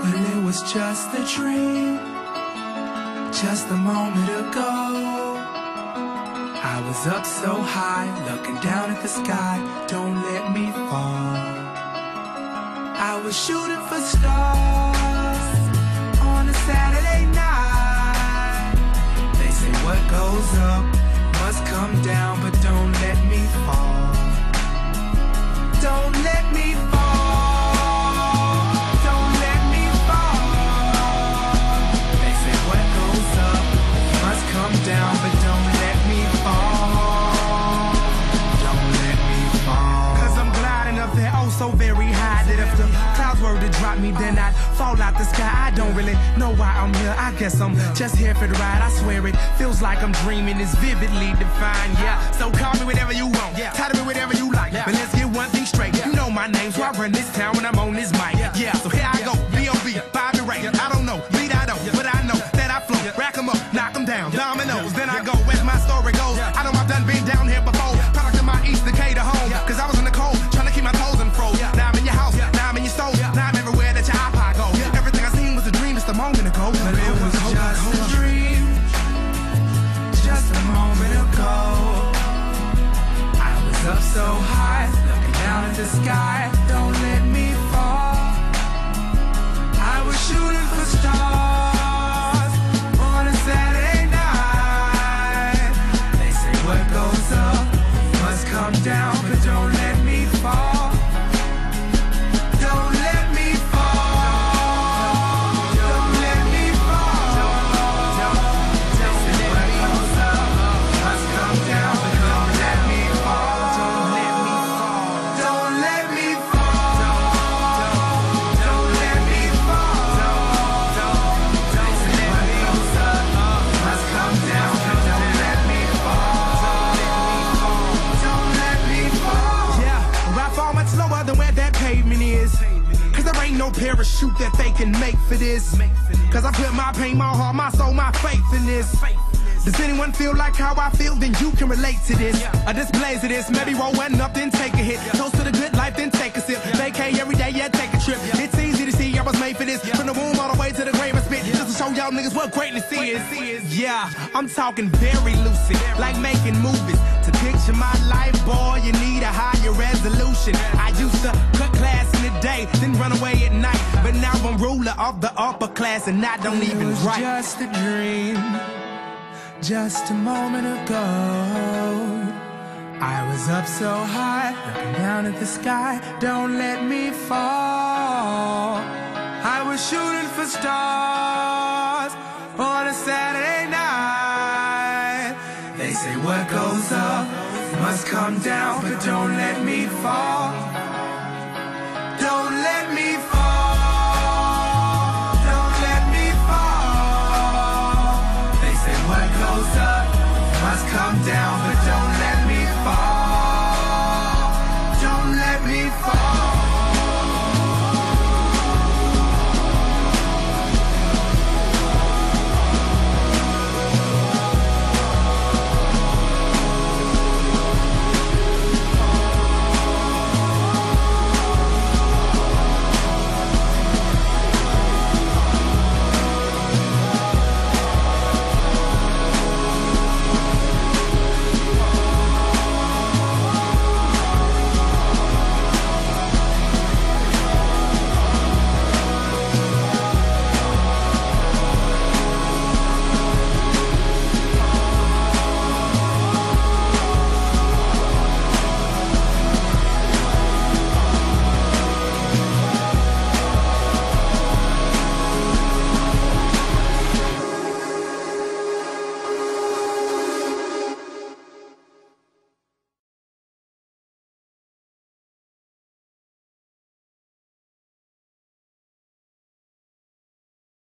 Well, it was just a dream, just a moment ago. I was up so high, looking down at the sky. Don't let me fall. I was shooting for stars on a Saturday night. They say what goes up must come down, but don't let me fall. Don't let me fall. Don't let me fall. They say what goes up must come down, but don't let me fall. Don't let me fall. 'Cause I'm gliding up there oh so very high that if the clouds were to drop me, then I'd fall out the sky. I don't really know why I'm here. I guess I'm just here for the ride. I swear it feels like I'm dreaming. It's vividly defined, yeah. So call me whatever you want, title me whatever you like, but let's get one thing straight. You know my name, so I run this town when I'm on this mic. Yeah, so here I go, B.O.B., Bobby Ray. I don't know, lead I don't, but I know that I flow. Rack 'em up, knock 'em down, dominoes. Then I go, as my story goes. I know I've done been down here before. Product of my East Decatur home, 'cause I was in the cold, trying to keep my toes in froze. Now I'm in your house, now I'm in your stove, now I'm everywhere that your iPod go. Everything I seen was a dream just a moment ago. But it was just a dream, just a moment ago. I was up so high, looking down at the sky. Don't let me fall. I was shooting for stars on a Saturday night. They say what goes up must come down, but don't let me fall. Don't let me fall. Don't let me fall. They say what goes up must come down, but don't let me fall. Don't let me fall. Don't let me fall. Don't let me fall. They say what goes up must come down, but don't let me fall. Don't let me fall. Yeah, I fall much lower than where that pavement is. 'Cause there ain't no parachute that they can make for this. 'Cause I put my pain, my heart, my soul, my faith in this. Does anyone feel like how I feel? Then you can relate to this. A displays of this, maybe roll one up, then take a hit. Toast to the good life, then take a sip. Vacay every day, yeah, take a trip. It's easy to see I was made for this. From the womb all the way to the grave I spit. Just to show y'all niggas what greatness is. Yeah, I'm talking very lucid, like making movies. To picture my life, boy, you need a higher resolution. I used to cut class in the day, then run away at night. But now I'm ruler of the upper class, and I don't even write. It was just a dream, just a moment ago. I was up so high, looking down at the sky. Don't let me fall. I was shooting for stars on a Saturday night. They say what goes up must come down, but don't let me fall.